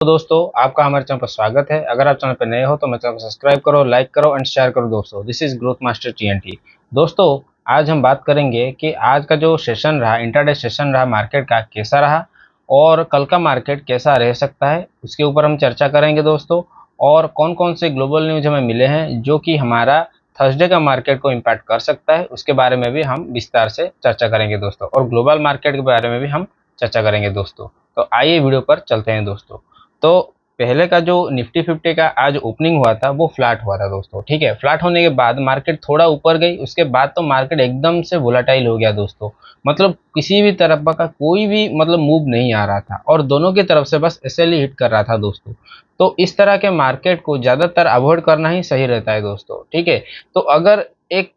तो दोस्तों आपका हमारे चैनल पर स्वागत है। अगर आप चैनल पर नए हो तो मेरे चैनल को सब्सक्राइब करो, लाइक करो एंड शेयर करो दोस्तों। This is growth master TNT. दोस्तों आज हम बात करेंगे कि आज का जो सेशन रहा, इंट्राडे सेशन रहा मार्केट का, कैसा रहा और कल का मार्केट कैसा रह सकता है, उसके ऊपर हम चर्चा करेंगे दोस्तों। और कौन कौन से ग्लोबल न्यूज हमें मिले हैं जो कि हमारा थर्सडे का मार्केट को इम्पैक्ट कर सकता है, उसके बारे में भी हम विस्तार से चर्चा करेंगे दोस्तों। और ग्लोबल मार्केट के बारे में भी हम चर्चा करेंगे दोस्तों। तो आइए वीडियो पर चलते हैं दोस्तों। तो पहले का जो निफ्टी 50 का आज ओपनिंग हुआ था वो फ्लैट हुआ था दोस्तों। ठीक है, फ्लैट होने के बाद मार्केट थोड़ा ऊपर गई, उसके बाद तो मार्केट एकदम से वोलेटाइल हो गया दोस्तों। मतलब किसी भी तरफ का कोई भी मूव नहीं आ रहा था और दोनों की तरफ से बस एसएल ही हिट कर रहा था दोस्तों। तो इस तरह के मार्केट को ज़्यादातर अवॉइड करना ही सही रहता है दोस्तों। ठीक है, तो अगर एक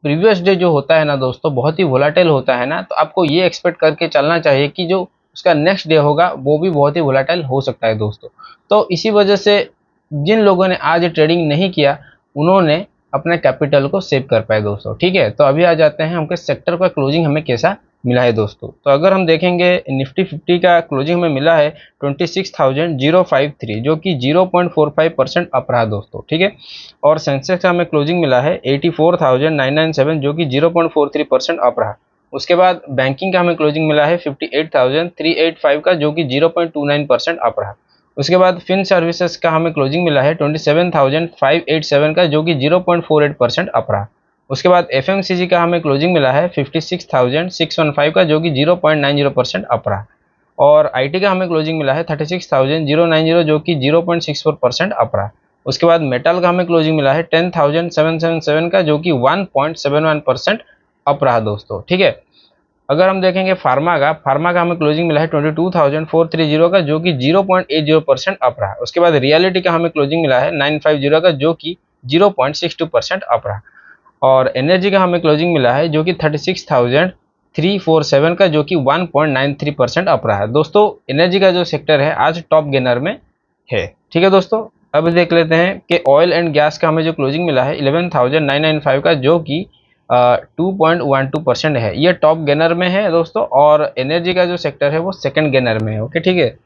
प्रीवियस डे जो होता है ना दोस्तों बहुत ही वोलेटाइल होता है ना, तो आपको ये एक्सपेक्ट करके चलना चाहिए कि जो उसका नेक्स्ट डे होगा वो भी बहुत ही वोलेटाइल हो सकता है दोस्तों। तो इसी वजह से जिन लोगों ने आज ट्रेडिंग नहीं किया उन्होंने अपने कैपिटल को सेव कर पाए दोस्तों। ठीक है, तो अभी आ जाते हैं हमके सेक्टर का क्लोजिंग हमें कैसा मिला है दोस्तों। तो अगर हम देखेंगे निफ्टी 50 का क्लोजिंग हमें मिला है 26,053 जो कि 0.45% अप रहा दोस्तों। ठीक है, और सेंसेक्स का हमें क्लोजिंग मिला है 84,997 जो कि 0.43% अप रहा। उसके बाद बैंकिंग का हमें क्लोजिंग मिला है 58,385 का जो कि 0.29% अप रहा। उसके बाद फिन सर्विसेज का हमें क्लोजिंग मिला है 27,587 का जो कि 0.48% अप रहा। उसके बाद एफएमसीजी का हमें क्लोजिंग मिला है 56,615 का जो कि 0.90% अप रहा। और आईटी का हमें क्लोजिंग मिला है 36,090 जो कि 0.64% अप रहा। उसके बाद मेटल का हमें क्लोजिंग मिला है 10,777 का जो कि 1.71% अप रहा दोस्तों। ठीक है, अगर हम देखेंगे फार्मा का हमें क्लोजिंग मिला है 22,430 का जो कि 0.80% अप रहा। उसके बाद रियलिटी का हमें क्लोजिंग मिला है 950 का जो कि 0.62% अप रहा। और एनर्जी का हमें क्लोजिंग मिला है जो कि 36,347 का जो कि 1.93% अप रहा है दोस्तों। एनर्जी का जो सेक्टर है आज टॉप गेनर में है। ठीक है दोस्तों, अब देख लेते हैं कि ऑयल एंड गैस का हमें जो क्लोजिंग मिला है 11,995 का जो कि 2.12% है, ये टॉप गेनर में है दोस्तों। और एनर्जी का जो सेक्टर है वो सेकंड गेनर में है। ओके, ठीक है।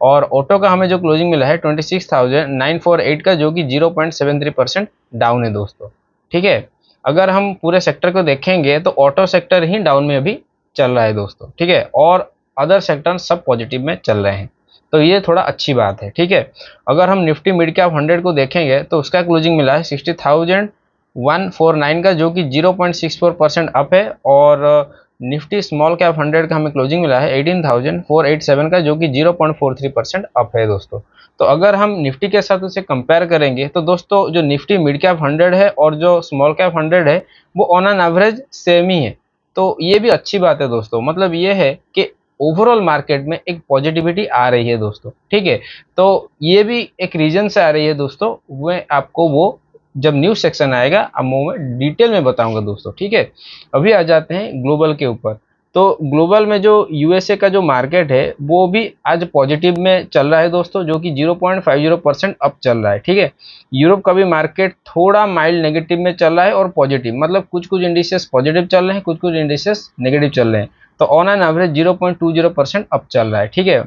और ऑटो का हमें जो क्लोजिंग मिला है 26,948 का जो कि 0.73% डाउन है दोस्तों। ठीक है, अगर हम पूरे सेक्टर को देखेंगे तो ऑटो सेक्टर ही डाउन में अभी चल रहा है दोस्तों। ठीक है, और अदर सेक्टर सब पॉजिटिव में चल रहे हैं, तो ये थोड़ा अच्छी बात है। ठीक है, अगर हम निफ्टी मिड कैप 100 को देखेंगे तो उसका क्लोजिंग मिला है 60,149 का जो कि 0.64% अप है। और निफ्टी स्मॉल कैप 100 का हमें क्लोजिंग मिला है 18,487 का जो कि 0.43% अप है दोस्तों। तो अगर हम निफ्टी के साथ उसे कंपेयर करेंगे तो दोस्तों जो निफ्टी मिड कैप 100 है और जो स्मॉल कैप 100 है वो ऑन एन एवरेज सेम ही है। तो ये भी अच्छी बात है दोस्तों। मतलब ये है कि ओवरऑल मार्केट में एक पॉजिटिविटी आ रही है दोस्तों। ठीक है, तो ये भी एक रीजन से आ रही है दोस्तों, मैं आपको वो जब न्यूज सेक्शन आएगा अब मैं डिटेल में बताऊंगा दोस्तों। ठीक है, अभी आ जाते हैं ग्लोबल के ऊपर। तो ग्लोबल में जो यूएसए का जो मार्केट है वो भी आज पॉजिटिव में चल रहा है दोस्तों, जो कि 0.50% अप चल रहा है। ठीक है, यूरोप का भी मार्केट थोड़ा माइल्ड नेगेटिव में चल रहा है और पॉजिटिव, मतलब कुछ कुछ इंडिसेस पॉजिटिव चल रहे हैं, कुछ कुछ इंडिसेस नेगेटिव चल रहे हैं। तो ऑन एन एवरेज 0.20% अप चल रहा है। ठीक है,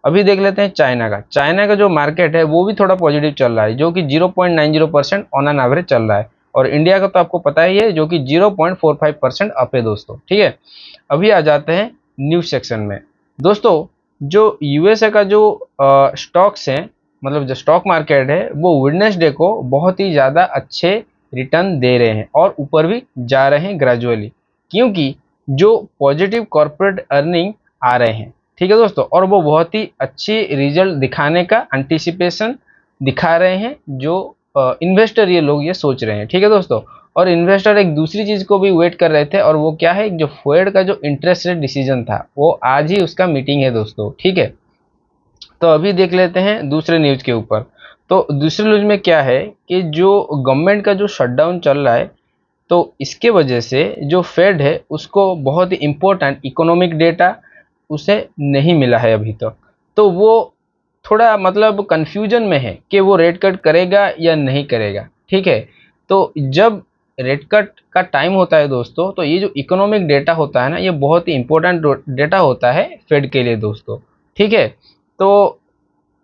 अभी देख लेते हैं चाइना का जो मार्केट है वो भी थोड़ा पॉजिटिव चल रहा है, जो कि 0.90% ऑन एन एवरेज चल रहा है। और इंडिया का तो आपको पता ही है जो कि 0.45% अप है दोस्तों। ठीक है, अभी आ जाते हैं न्यूज सेक्शन में दोस्तों। जो यूएसए का जो स्टॉक्स हैं, मतलब जो स्टॉक मार्केट है वो वेडनेसडे को बहुत ही ज़्यादा अच्छे रिटर्न दे रहे हैं और ऊपर भी जा रहे हैं ग्रेजुअली, क्योंकि जो पॉजिटिव कॉर्पोरेट अर्निंग आ रहे हैं। ठीक है दोस्तों, और वो बहुत ही अच्छी रिजल्ट दिखाने का एंटिसिपेशन दिखा रहे हैं, जो इन्वेस्टर ये लोग ये सोच रहे हैं। ठीक है दोस्तों, और इन्वेस्टर एक दूसरी चीज़ को भी वेट कर रहे थे, और वो क्या है, जो फेड का जो इंटरेस्ट रेट डिसीजन था वो आज ही उसका मीटिंग है दोस्तों। ठीक है, तो अभी देख लेते हैं दूसरे न्यूज़ के ऊपर। तो दूसरे न्यूज़ में क्या है कि जो गवर्नमेंट का जो शटडाउन चल रहा है, तो इसके वजह से जो फेड है उसको बहुत ही इम्पोर्टेंट इकोनॉमिक डेटा उसे नहीं मिला है अभी तक। तो वो थोड़ा कंफ्यूजन में है कि वो रेट कट करेगा या नहीं करेगा। ठीक है, तो जब रेट कट का टाइम होता है दोस्तों, तो ये जो इकोनॉमिक डेटा होता है ना, ये बहुत ही इंपॉर्टेंट डेटा होता है फेड के लिए दोस्तों। ठीक है, तो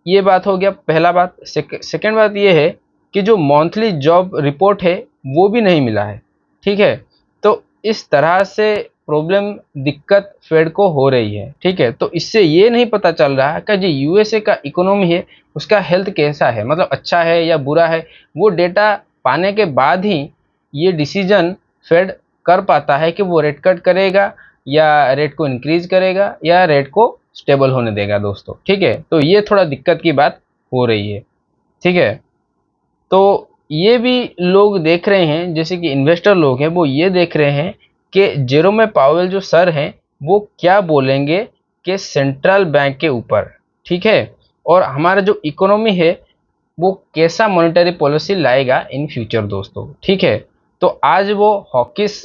ये बात हो गया पहला बात। सेकेंड बात ये है कि जो मंथली जॉब रिपोर्ट है वो भी नहीं मिला है, ठीक है। तो इस तरह से प्रॉब्लम, दिक्कत फेड को हो रही है, ठीक है। तो इससे ये नहीं पता चल रहा है कि जो यूएसए का इकोनॉमी है उसका हेल्थ कैसा है, मतलब अच्छा है या बुरा है। वो डेटा पाने के बाद ही ये डिसीजन फेड कर पाता है कि वो रेट कट करेगा या रेट को इंक्रीज करेगा या रेट को स्टेबल होने देगा दोस्तों, ठीक है। तो ये थोड़ा दिक्कत की बात हो रही है, ठीक है। तो ये भी लोग देख रहे हैं, जैसे कि इन्वेस्टर लोग हैं वो ये देख रहे हैं कि जेरोम पावेल जो सर हैं वो क्या बोलेंगे कि सेंट्रल बैंक के ऊपर, ठीक है। और हमारा जो इकोनॉमी है वो कैसा मॉनेटरी पॉलिसी लाएगा इन फ्यूचर दोस्तों, ठीक है। तो आज वो हॉकिस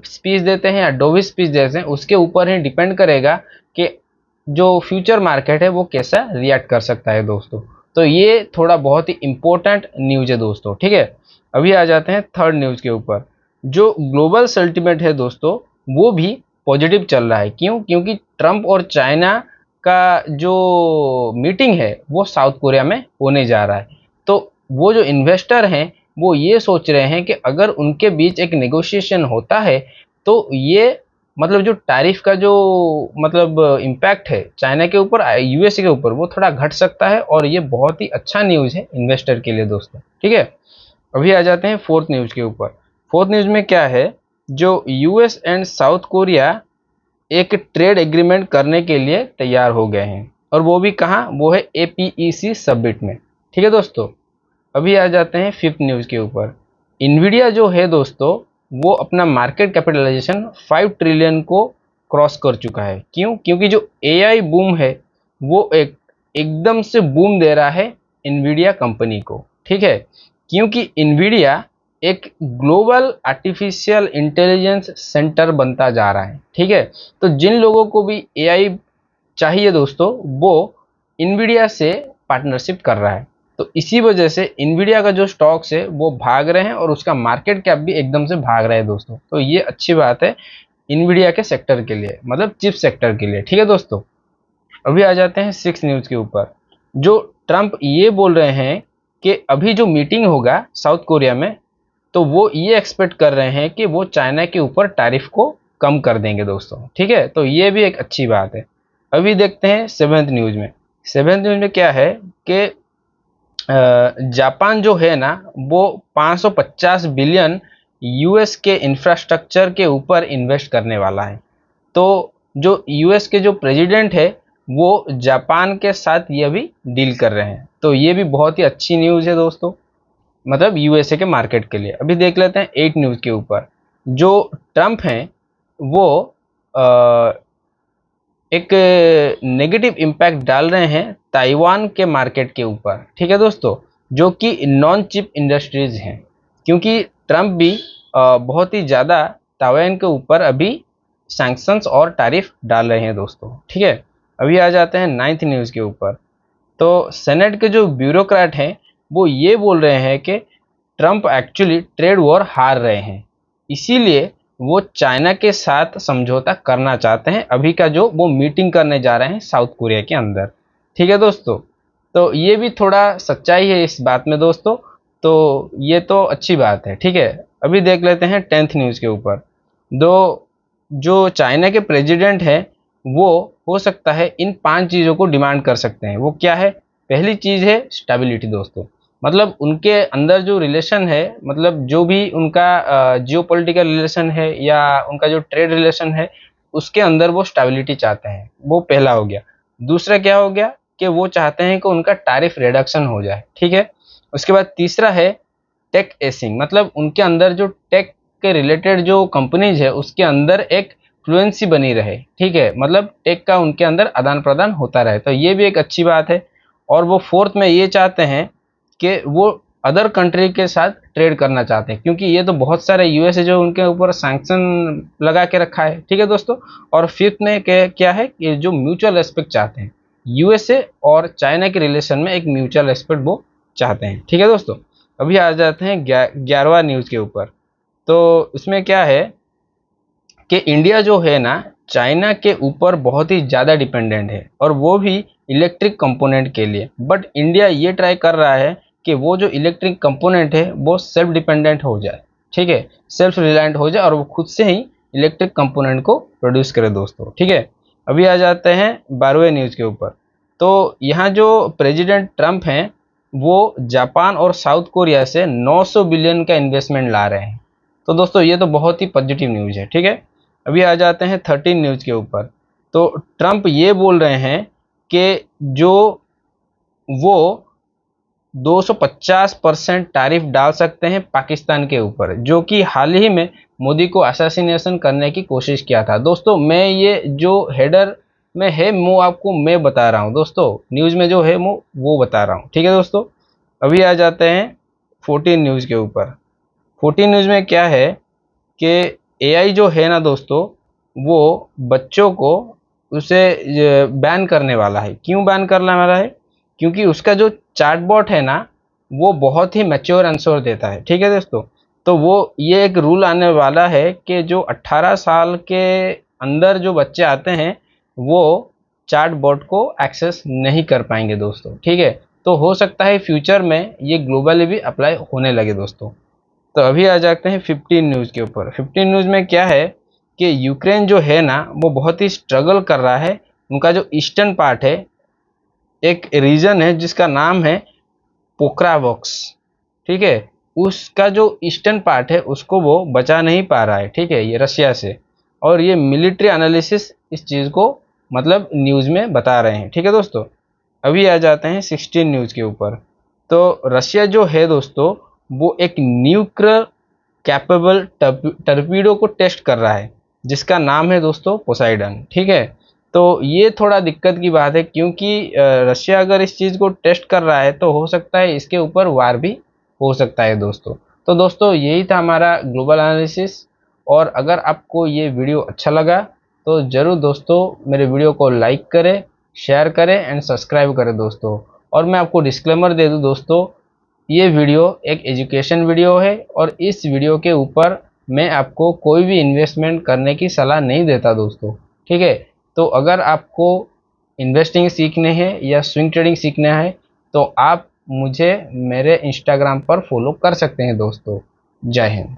स्पीच देते हैं या डोविस स्पीच देते हैं, उसके ऊपर ही डिपेंड करेगा कि जो फ्यूचर मार्केट है वो कैसा रिएक्ट कर सकता है दोस्तों। तो ये थोड़ा बहुत ही इंपॉर्टेंट न्यूज है दोस्तों, ठीक है। अभी आ जाते हैं थर्ड न्यूज के ऊपर। जो ग्लोबल सेंटिमेंट है दोस्तों वो भी पॉजिटिव चल रहा है। क्यों? क्योंकि ट्रंप और चाइना का जो मीटिंग है वो साउथ कोरिया में होने जा रहा है। तो वो जो इन्वेस्टर हैं वो ये सोच रहे हैं कि अगर उनके बीच एक नेगोशिएशन होता है तो ये मतलब जो टैरिफ का जो मतलब इम्पैक्ट है चाइना के ऊपर, यूएसए के ऊपर, वो थोड़ा घट सकता है। और ये बहुत ही अच्छा न्यूज़ है इन्वेस्टर के लिए दोस्तों, ठीक है। अभी आ जाते हैं फोर्थ न्यूज़ के ऊपर। फोर्थ न्यूज़ में क्या है, जो यूएस एंड साउथ कोरिया एक ट्रेड एग्रीमेंट करने के लिए तैयार हो गए हैं, और वो भी कहाँ, वो है एपीईसी समिट में, ठीक है दोस्तों। अभी आ जाते हैं फिफ्थ न्यूज़ के ऊपर। इन्विडिया जो है दोस्तों वो अपना मार्केट कैपिटलाइजेशन 5 ट्रिलियन को क्रॉस कर चुका है। क्यों? क्योंकि जो एआई बूम है वो एकदम से बूम दे रहा है इन्विडिया कंपनी को, ठीक है। क्योंकि इन्विडिया एक ग्लोबल आर्टिफिशियल इंटेलिजेंस सेंटर बनता जा रहा है, ठीक है। तो जिन लोगों को भी एआई चाहिए दोस्तों वो इन्विडिया से पार्टनरशिप कर रहा है। तो इसी वजह से इन्विडिया का जो स्टॉक्स है वो भाग रहे हैं और उसका मार्केट कैप भी एकदम से भाग रहा है दोस्तों। तो ये अच्छी बात है इन्विडिया के सेक्टर के लिए, मतलब चिप सेक्टर के लिए, ठीक है दोस्तों। अभी आ जाते हैं सिक्स न्यूज़ के ऊपर। जो ट्रंप ये बोल रहे हैं कि अभी जो मीटिंग होगा साउथ कोरिया में, तो वो ये एक्सपेक्ट कर रहे हैं कि वो चाइना के ऊपर टैरिफ को कम कर देंगे दोस्तों, ठीक है। तो ये भी एक अच्छी बात है। अभी देखते हैं सेवेंथ न्यूज़ में। सेवेंथ न्यूज़ में क्या है कि जापान जो है ना वो 550 बिलियन यूएस के इंफ्रास्ट्रक्चर के ऊपर इन्वेस्ट करने वाला है। तो जो यूएस के जो प्रेसिडेंट है वो जापान के साथ ये भी डील कर रहे हैं। तो ये भी बहुत ही अच्छी न्यूज़ है दोस्तों, मतलब यूएसए के मार्केट के लिए। अभी देख लेते हैं 8 न्यूज़ के ऊपर। जो ट्रंप हैं वो एक नेगेटिव इम्पैक्ट डाल रहे हैं ताइवान के मार्केट के ऊपर, ठीक है दोस्तों, जो कि नॉन चिप इंडस्ट्रीज हैं। क्योंकि ट्रंप भी बहुत ही ज़्यादा ताइवान के ऊपर अभी सैंक्शंस और टैरिफ डाल रहे हैं दोस्तों, ठीक है। अभी आ जाते हैं नाइन्थ न्यूज़ के ऊपर। तो सेनेट के जो ब्यूरोक्रेट हैं वो ये बोल रहे हैं कि ट्रंप एक्चुअली ट्रेड वॉर हार रहे हैं, इसीलिए वो चाइना के साथ समझौता करना चाहते हैं अभी का जो वो मीटिंग करने जा रहे हैं साउथ कोरिया के अंदर, ठीक है दोस्तों। तो ये भी थोड़ा सच्चाई है इस बात में दोस्तों। तो ये तो अच्छी बात है, ठीक है। अभी देख लेते हैं टेंथ न्यूज़ के ऊपर। दो जो चाइना के प्रेसिडेंट हैं वो हो सकता है इन 5 चीज़ों को डिमांड कर सकते हैं। वो क्या है? पहली चीज़ है स्टेबिलिटी दोस्तों, मतलब उनके अंदर जो रिलेशन है, मतलब जो भी उनका जियोपॉलिटिकल रिलेशन है या उनका जो ट्रेड रिलेशन है उसके अंदर वो स्टेबिलिटी चाहते हैं, वो पहला हो गया। दूसरा क्या हो गया कि वो चाहते हैं कि उनका टैरिफ रिडक्शन हो जाए, ठीक है। उसके बाद तीसरा है टेक एसिंग, मतलब उनके अंदर जो टेक के रिलेटेड जो कंपनीज है उसके अंदर एक फ्लुएंसी बनी रहे, ठीक है, मतलब टेक का उनके अंदर आदान प्रदान होता रहे। तो ये भी एक अच्छी बात है। और वो फोर्थ में ये चाहते हैं कि वो अदर कंट्री के साथ ट्रेड करना चाहते हैं, क्योंकि ये तो बहुत सारे यूएस जो उनके ऊपर सैंक्शन लगा के रखा है, ठीक है दोस्तों। और फिफ्थ में क्या है कि जो म्यूचुअल रेस्पेक्ट चाहते हैं, यूएसए और चाइना के रिलेशन में एक म्यूचुअल रेस्पेक्ट वो चाहते हैं, ठीक है दोस्तों। अभी आ जाते हैं 11वां न्यूज़ के ऊपर। तो इसमें क्या है कि इंडिया जो है ना चाइना के ऊपर बहुत ही ज़्यादा डिपेंडेंट है, और वो भी इलेक्ट्रिक कंपोनेंट के लिए। बट इंडिया ये ट्राई कर रहा है कि वो जो इलेक्ट्रिक कंपोनेंट है वो सेल्फ डिपेंडेंट हो जाए, ठीक है, सेल्फ रिलायंट हो जाए और वो खुद से ही इलेक्ट्रिक कंपोनेंट को प्रोड्यूस करे दोस्तों, ठीक है। अभी आ जाते हैं 12वें न्यूज़ के ऊपर। तो यहाँ जो प्रेसिडेंट ट्रंप हैं वो जापान और साउथ कोरिया से 900 बिलियन का इन्वेस्टमेंट ला रहे हैं। तो दोस्तों ये तो बहुत ही पॉजिटिव न्यूज़ है, ठीक है। अभी आ जाते हैं 13 न्यूज़ के ऊपर। तो ट्रंप ये बोल रहे हैं कि जो वो 250% टैरिफ डाल सकते हैं पाकिस्तान के ऊपर, जो कि हाल ही में मोदी को असैसिनेशन करने की कोशिश किया था। दोस्तों मैं ये जो हेडर में है वो आपको मैं बता रहा हूँ दोस्तों, न्यूज़ में जो है वो बता रहा हूँ, ठीक है दोस्तों। अभी आ जाते हैं 14 न्यूज़ के ऊपर। 14 न्यूज़ में क्या है कि एआई जो है ना दोस्तों, वो बच्चों को उसे बैन करने वाला है। क्यों बैन करने वाला है? क्योंकि उसका जो चैटबॉट है ना वो बहुत ही मैच्योर आंसर देता है, ठीक है दोस्तों। तो वो ये एक रूल आने वाला है कि जो 18 साल के अंदर जो बच्चे आते हैं वो चैटबॉट को एक्सेस नहीं कर पाएंगे दोस्तों, ठीक है। तो हो सकता है फ्यूचर में ये ग्लोबली भी अप्लाई होने लगे दोस्तों। तो अभी आ जाते हैं 15 न्यूज़ के ऊपर। 15 न्यूज़ में क्या है कि यूक्रेन जो है ना वो बहुत ही स्ट्रगल कर रहा है। उनका जो ईस्टर्न पार्ट है, एक रीजन है जिसका नाम है पोक्रावॉक्स, ठीक है, उसका जो ईस्टर्न पार्ट है उसको वो बचा नहीं पा रहा है, ठीक है, ये रशिया से। और ये मिलिट्री एनालिसिस इस चीज़ को मतलब न्यूज़ में बता रहे हैं, ठीक है दोस्तों। अभी आ जाते हैं 16 न्यूज़ के ऊपर। तो रशिया जो है दोस्तों वो एक न्यूक्लियर कैपेबल टर्पीडो को टेस्ट कर रहा है जिसका नाम है दोस्तों पोसाइडन, ठीक है। तो ये थोड़ा दिक्कत की बात है क्योंकि रशिया अगर इस चीज़ को टेस्ट कर रहा है तो हो सकता है इसके ऊपर वार भी हो सकता है दोस्तों। तो दोस्तों यही था हमारा ग्लोबल एनालिसिस। और अगर आपको ये वीडियो अच्छा लगा तो ज़रूर दोस्तों मेरे वीडियो को लाइक करें, शेयर करें एंड सब्सक्राइब करें दोस्तों। और मैं आपको डिस्क्लेमर दे दूं दोस्तों, ये वीडियो एक एजुकेशन वीडियो है और इस वीडियो के ऊपर मैं आपको कोई भी इन्वेस्टमेंट करने की सलाह नहीं देता दोस्तों, ठीक है। तो अगर आपको इन्वेस्टिंग सीखने हैं या स्विंग ट्रेडिंग सीखना है तो आप मुझे मेरे इंस्टाग्राम पर फॉलो कर सकते हैं दोस्तों। जय हिंद।